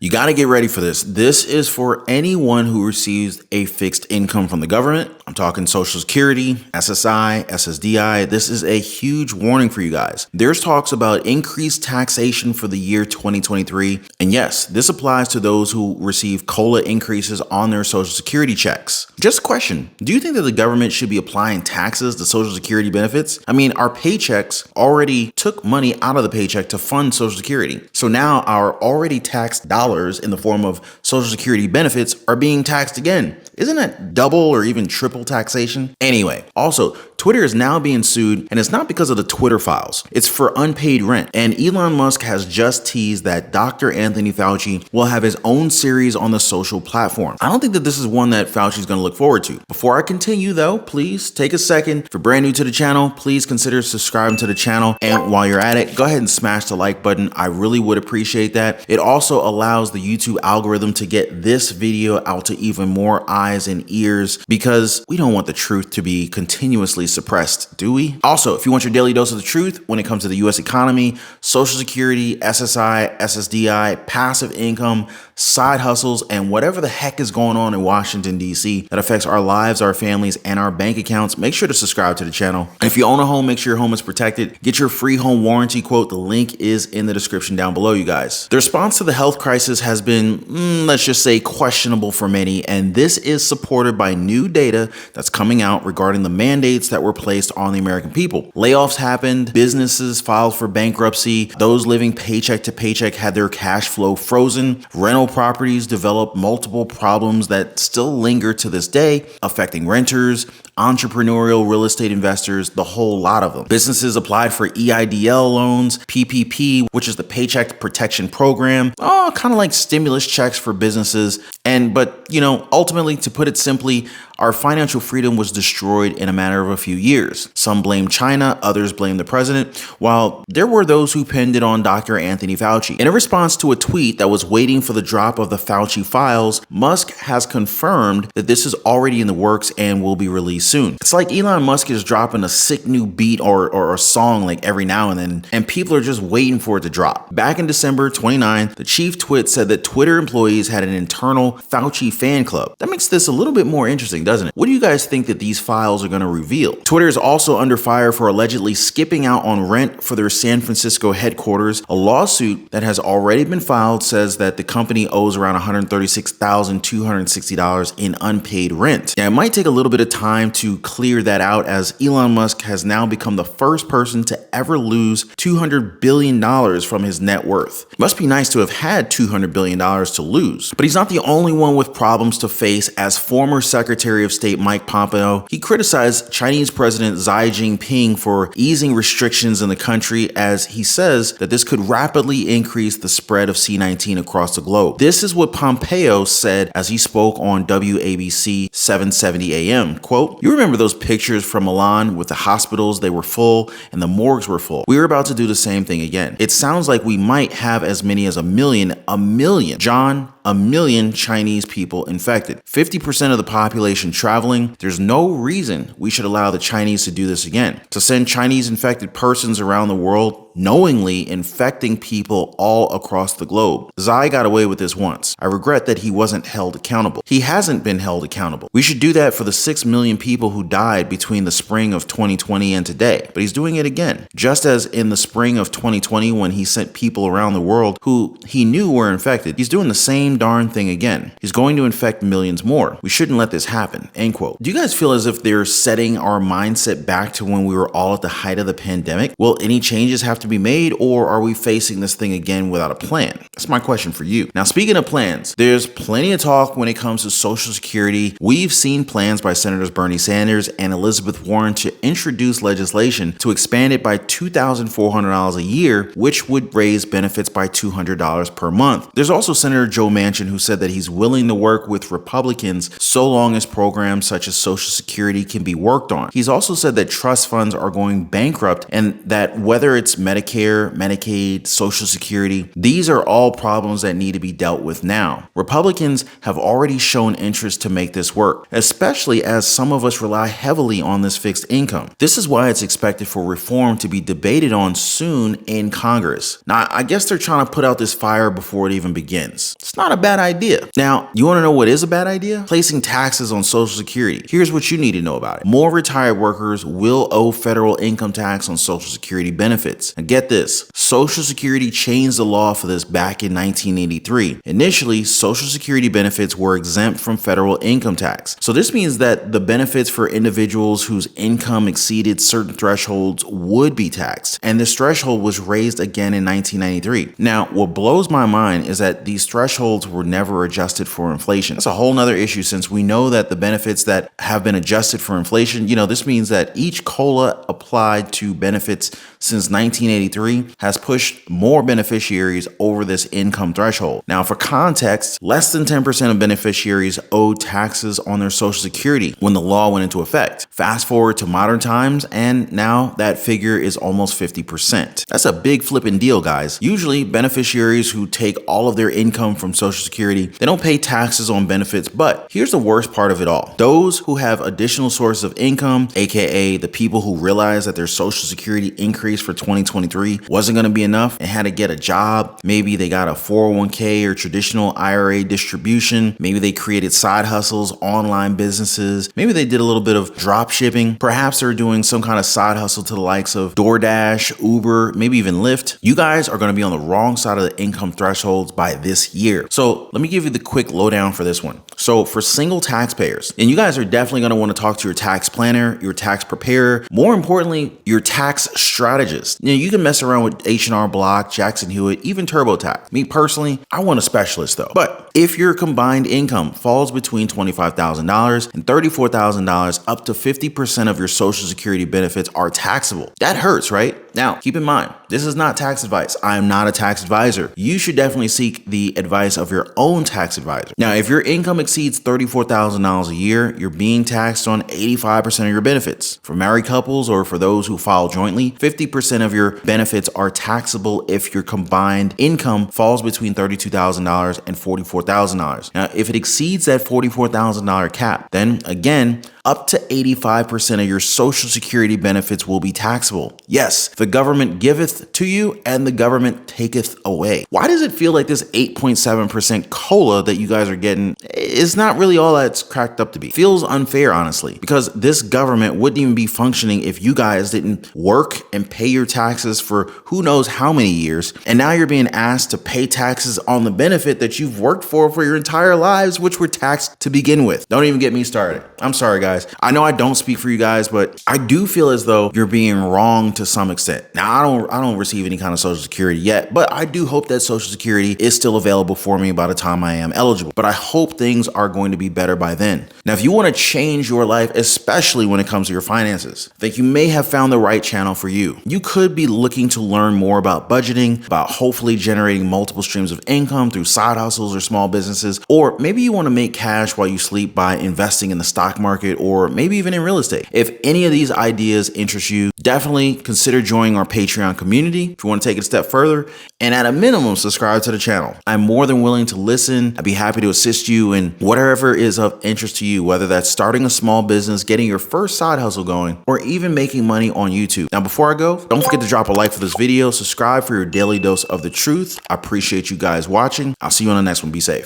You got to get ready for this. This is for anyone who receives a fixed income from the government. I'm talking Social Security, SSI, SSDI. This is a huge warning for you guys. There's talks about increased taxation for the year 2023. And yes, this applies to those who receive COLA increases on their Social Security checks. Just a question. Do you think that the government should be applying taxes to Social Security benefits? I mean, our paychecks already took money out of the paycheck to fund Social Security. So now our already taxed dollars in the form of Social Security benefits are being taxed again. Isn't that double or even triple taxation? Anyway, also, Twitter is now being sued, and it's not because of the Twitter files. It's for unpaid rent. And Elon Musk has just teased that Dr. Anthony Fauci will have his own series on the social platform. I don't think that this is one that Fauci is going to look forward to. Before I continue though, please take a second. If you're brand new to the channel, please consider subscribing to the channel. And while you're at it, go ahead and smash the like button. I really would appreciate that. It also allows the YouTube algorithm to get this video out to even more eyes and ears, because we don't want the truth to be continuously suppressed, do we? Also, if you want your daily dose of the truth when it comes to the US economy, Social Security, SSI, SSDI, passive income, side hustles, and whatever the heck is going on in Washington, D.C. that affects our lives, our families, and our bank accounts, make sure to subscribe to the channel. And if you own a home, make sure your home is protected. Get your free home warranty quote. The link is in the description down below, you guys. The response to the health crisis has been, let's just say, questionable for many, and this is supported by new data that's coming out regarding the mandates that were placed on the American people. Layoffs happened, businesses filed for bankruptcy, those living paycheck to paycheck had their cash flow frozen, rental properties developed multiple problems that still linger to this day, affecting renters, entrepreneurial real estate investors, the whole lot of them. Businesses applied for EIDL loans, PPP, which is the Paycheck Protection Program, kind of like stimulus checks for businesses. But ultimately, to put it simply, our financial freedom was destroyed in a matter of a few years. Some blame China, others blame the president, while there were those who pinned it on Dr. Anthony Fauci. In a response to a tweet that was waiting for the drop of the Fauci files, Musk has confirmed that this is already in the works and will be released soon. It's like Elon Musk is dropping a sick new beat or a song like every now and then, and people are just waiting for it to drop. Back in December 29th, the chief twit said that Twitter employees had an internal Fauci fan club. That makes this a little bit more interesting, doesn't it? What do you guys think that these files are going to reveal? Twitter is also under fire for allegedly skipping out on rent for their San Francisco headquarters. A lawsuit that has already been filed says that the company owes around $136,260 in unpaid rent. Now, it might take a little bit of time to clear that out, as Elon Musk has now become the first person to ever lose $200 billion from his net worth. It must be nice to have had $200 billion to lose. But he's not the only one with problems to face, as former Secretary of State Mike Pompeo, he criticized Chinese President Xi Jinping for easing restrictions in the country, as he says that this could rapidly increase the spread of C-19 across the globe. This is what Pompeo said as he spoke on WABC 770 AM. Quote, "You remember those pictures from Milan with the hospitals? They were full and the morgues were full. We're about to do the same thing again. It sounds like we might have as many as a million, John, a million Chinese people infected. 50% of the population traveling. There's no reason we should allow the Chinese to do this again. To send Chinese infected persons around the world, knowingly infecting people all across the globe. Xi got away with this once. I regret that he wasn't held accountable. He hasn't been held accountable. We should do that for the 6 million people who died between the spring of 2020 and today. But he's doing it again. Just as in the spring of 2020 when he sent people around the world who he knew were infected, he's doing the same darn thing again. He's going to infect millions more. We shouldn't let this happen." End quote. Do you guys feel as if they're setting our mindset back to when we were all at the height of the pandemic? Will any changes have to be made, or are we facing this thing again without a plan? That's my question for you. Now, speaking of plans, there's plenty of talk when it comes to Social Security. We've seen plans by Senators Bernie Sanders and Elizabeth Warren to introduce legislation to expand it by $2,400 a year, which would raise benefits by $200 per month. There's also Senator Joe Manchin, who said that he's willing to work with Republicans so long as programs such as Social Security can be worked on. He's also said that trust funds are going bankrupt and that whether it's Medicare Medicare, Medicaid, Social Security. These are all problems that need to be dealt with now. Republicans have already shown interest to make this work, especially as some of us rely heavily on this fixed income. This is why it's expected for reform to be debated on soon in Congress. Now, I guess they're trying to put out this fire before it even begins. It's not a bad idea. Now, you want to know what is a bad idea? Placing taxes on Social Security. Here's what you need to know about it. More retired workers will owe federal income tax on Social Security benefits. And get this, Social Security changed the law for this back in 1983. Initially, Social Security benefits were exempt from federal income tax. So this means that the benefits for individuals whose income exceeded certain thresholds would be taxed. And this threshold was raised again in 1993. Now, what blows my mind is that these thresholds were never adjusted for inflation. That's a whole nother issue, since we know that the benefits that have been adjusted for inflation, this means that each COLA applied to benefits since 1983 has pushed more beneficiaries over this income threshold. Now, for context, less than 10% of beneficiaries owed taxes on their Social Security when the law went into effect. Fast forward to modern times, and now that figure is almost 50%. That's a big flipping deal, guys. Usually, beneficiaries who take all of their income from Social Security, they don't pay taxes on benefits, but here's the worst part of it all. Those who have additional sources of income, aka the people who realize that their Social Security increase for 2023 wasn't going to be enough and had to get a job. Maybe they got a 401k or traditional IRA distribution. Maybe they created side hustles, online businesses. Maybe they did a little bit of drop shipping. Perhaps they're doing some kind of side hustle to the likes of DoorDash, Uber, maybe even Lyft. You guys are going to be on the wrong side of the income thresholds by this year. So let me give you the quick lowdown for this one. So for single taxpayers, and you guys are definitely going to want to talk to your tax planner, your tax preparer, more importantly, your tax strategist. You can mess around with H&R Block, Jackson Hewitt, even TurboTax. Me personally, I want a specialist though. But if your combined income falls between $25,000 and $34,000, up to 50% of your Social Security benefits are taxable. That hurts, right? Now, keep in mind, this is not tax advice. I am not a tax advisor. You should definitely seek the advice of your own tax advisor. Now, if your income exceeds $34,000 a year, you're being taxed on 85% of your benefits. For married couples or for those who file jointly, 50% of your benefits are taxable if your combined income falls between $32,000 and $44,000. Now, if it exceeds that $44,000 cap, then again, up to 85% of your Social Security benefits will be taxable. Yes, the government giveth to you and the government taketh away. Why does it feel like this 8.7% COLA that you guys are getting is not really all that it's cracked up to be? Feels unfair, honestly, because this government wouldn't even be functioning if you guys didn't work and pay your taxes for who knows how many years. And now you're being asked to pay taxes on the benefit that you've worked for your entire lives, which were taxed to begin with. Don't even get me started. I'm sorry, guys. I know I don't speak for you guys, but I do feel as though you're being wronged to some extent. Now, I don't receive any kind of Social Security yet, but I do hope that Social Security is still available for me by the time I am eligible. But I hope things are going to be better by then. Now, if you want to change your life, especially when it comes to your finances, I think you may have found the right channel for you. You could be looking to learn more about budgeting, about hopefully generating multiple streams of income through side hustles or small businesses, or maybe you want to make cash while you sleep by investing in the stock market or maybe even in real estate. If any of these ideas interest you, definitely consider joining our Patreon community if you want to take it a step further. And at a minimum, subscribe to the channel. I'm more than willing to listen. I'd be happy to assist you in whatever is of interest to you, whether that's starting a small business, getting your first side hustle going, or even making money on YouTube. Now, before I go, don't forget to drop a like for this video, subscribe for your daily dose of the truth. I appreciate you guys watching. I'll see you on the next one. Be safe.